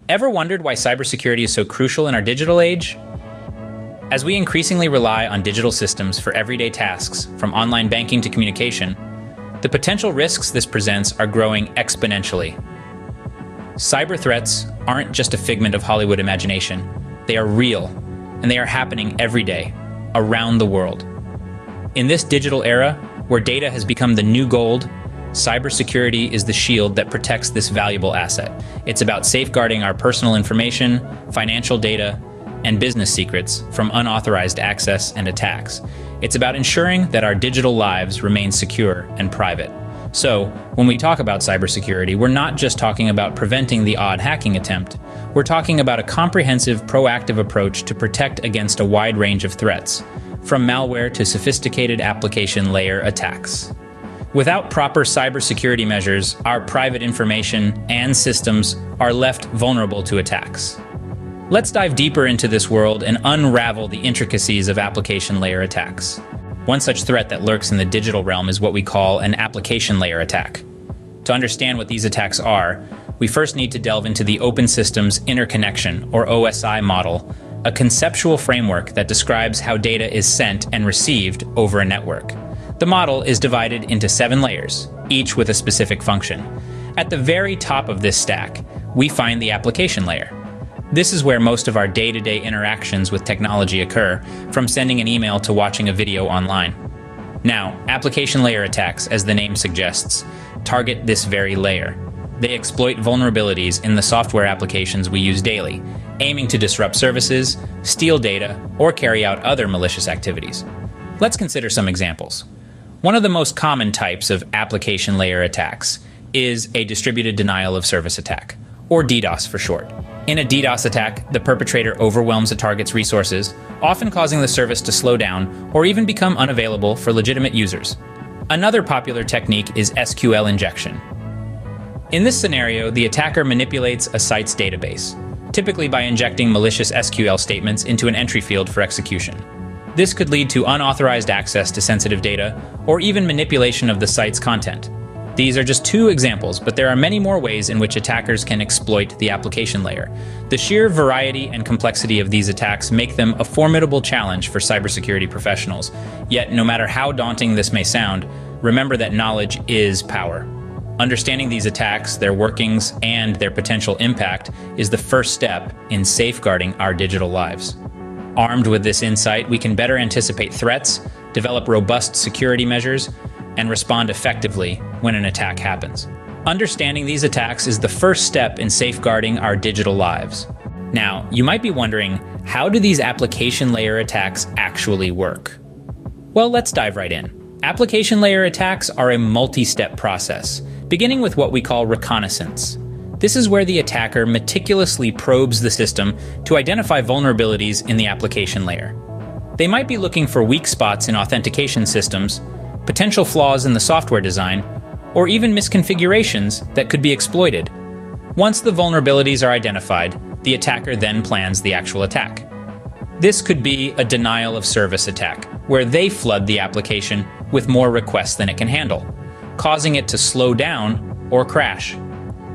Ever wondered why cybersecurity is so crucial in our digital age? As we increasingly rely on digital systems for everyday tasks, from online banking to communication, the potential risks this presents are growing exponentially. Cyber threats aren't just a figment of Hollywood imagination. They are real, and they are happening every day, around the world. In this digital era, where data has become the new gold, cybersecurity is the shield that protects this valuable asset. It's about safeguarding our personal information, financial data, and business secrets from unauthorized access and attacks. It's about ensuring that our digital lives remain secure and private. So, when we talk about cybersecurity, we're not just talking about preventing the odd hacking attempt. We're talking about a comprehensive, proactive approach to protect against a wide range of threats, from malware to sophisticated application layer attacks. Without proper cybersecurity measures, our private information and systems are left vulnerable to attacks. Let's dive deeper into this world and unravel the intricacies of application layer attacks. One such threat that lurks in the digital realm is what we call an application layer attack. To understand what these attacks are, we first need to delve into the Open Systems Interconnection, or OSI model, a conceptual framework that describes how data is sent and received over a network. The model is divided into 7 layers, each with a specific function. At the very top of this stack, we find the application layer. This is where most of our day-to-day interactions with technology occur, from sending an email to watching a video online. Now, application layer attacks, as the name suggests, target this very layer. They exploit vulnerabilities in the software applications we use daily, aiming to disrupt services, steal data, or carry out other malicious activities. Let's consider some examples. One of the most common types of application layer attacks is a distributed denial of service attack, or DDoS for short. In a DDoS attack, the perpetrator overwhelms a target's resources, often causing the service to slow down or even become unavailable for legitimate users. Another popular technique is SQL injection. In this scenario, the attacker manipulates a site's database, typically by injecting malicious SQL statements into an entry field for execution. This could lead to unauthorized access to sensitive data or even manipulation of the site's content. These are just 2 examples, but there are many more ways in which attackers can exploit the application layer. The sheer variety and complexity of these attacks make them a formidable challenge for cybersecurity professionals. Yet, no matter how daunting this may sound, remember that knowledge is power. Understanding these attacks, their workings, and their potential impact is the first step in safeguarding our digital lives. Armed with this insight, we can better anticipate threats, develop robust security measures, and respond effectively when an attack happens. Understanding these attacks is the first step in safeguarding our digital lives. Now, you might be wondering, how do these application layer attacks actually work? Well, let's dive right in. Application layer attacks are a multi-step process, beginning with what we call reconnaissance. This is where the attacker meticulously probes the system to identify vulnerabilities in the application layer. They might be looking for weak spots in authentication systems, potential flaws in the software design, or even misconfigurations that could be exploited. Once the vulnerabilities are identified, the attacker then plans the actual attack. This could be a denial of service attack, where they flood the application with more requests than it can handle, causing it to slow down or crash.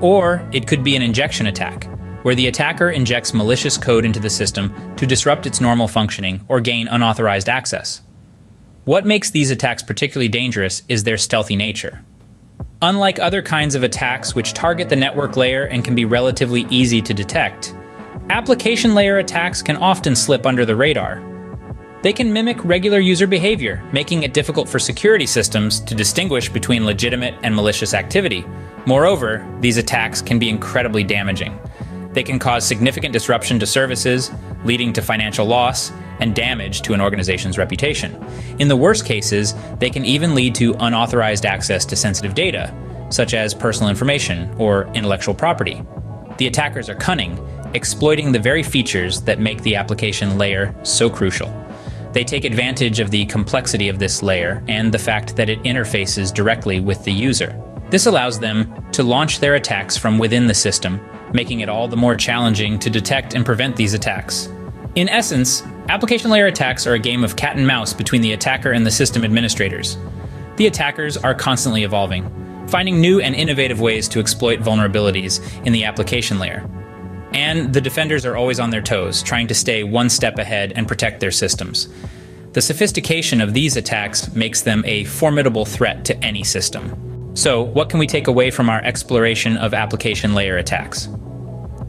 Or it could be an injection attack, where the attacker injects malicious code into the system to disrupt its normal functioning or gain unauthorized access. What makes these attacks particularly dangerous is their stealthy nature. Unlike other kinds of attacks which target the network layer and can be relatively easy to detect, application layer attacks can often slip under the radar. They can mimic regular user behavior, making it difficult for security systems to distinguish between legitimate and malicious activity. Moreover, these attacks can be incredibly damaging. They can cause significant disruption to services, leading to financial loss and damage to an organization's reputation. In the worst cases, they can even lead to unauthorized access to sensitive data, such as personal information or intellectual property. The attackers are cunning, exploiting the very features that make the application layer so crucial. They take advantage of the complexity of this layer and the fact that it interfaces directly with the user. This allows them to launch their attacks from within the system, making it all the more challenging to detect and prevent these attacks. In essence, application layer attacks are a game of cat and mouse between the attacker and the system administrators. The attackers are constantly evolving, finding new and innovative ways to exploit vulnerabilities in the application layer. And the defenders are always on their toes, trying to stay one step ahead and protect their systems. The sophistication of these attacks makes them a formidable threat to any system. So, what can we take away from our exploration of application layer attacks?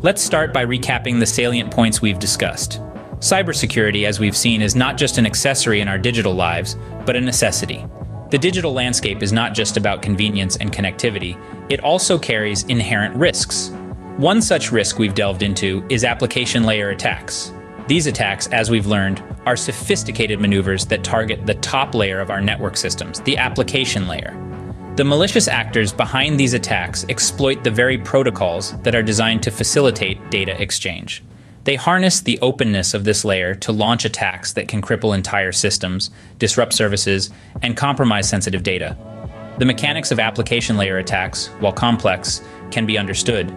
Let's start by recapping the salient points we've discussed. Cybersecurity, as we've seen, is not just an accessory in our digital lives, but a necessity. The digital landscape is not just about convenience and connectivity, it also carries inherent risks. One such risk we've delved into is application layer attacks. These attacks, as we've learned, are sophisticated maneuvers that target the top layer of our network systems, the application layer. The malicious actors behind these attacks exploit the very protocols that are designed to facilitate data exchange. They harness the openness of this layer to launch attacks that can cripple entire systems, disrupt services, and compromise sensitive data. The mechanics of application layer attacks, while complex, can be understood.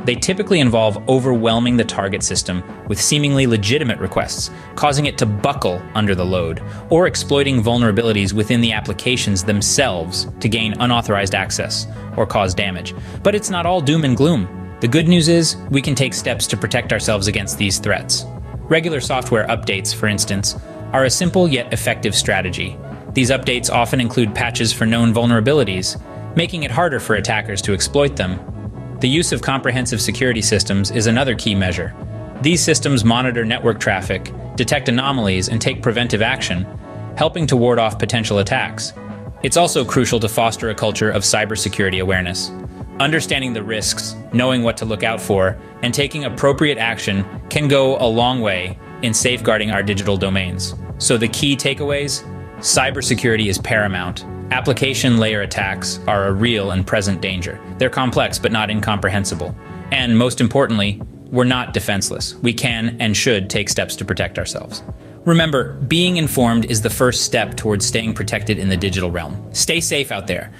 They typically involve overwhelming the target system with seemingly legitimate requests, causing it to buckle under the load, or exploiting vulnerabilities within the applications themselves to gain unauthorized access or cause damage. But it's not all doom and gloom. The good news is, we can take steps to protect ourselves against these threats. Regular software updates, for instance, are a simple yet effective strategy. These updates often include patches for known vulnerabilities, making it harder for attackers to exploit them. The use of comprehensive security systems is another key measure. These systems monitor network traffic, detect anomalies, and take preventive action, helping to ward off potential attacks. It's also crucial to foster a culture of cybersecurity awareness. Understanding the risks, knowing what to look out for, and taking appropriate action can go a long way in safeguarding our digital domains. So the key takeaways? Cybersecurity is paramount. Application layer attacks are a real and present danger. They're complex but not incomprehensible. And most importantly, we're not defenseless. We can and should take steps to protect ourselves. Remember, being informed is the first step towards staying protected in the digital realm. Stay safe out there.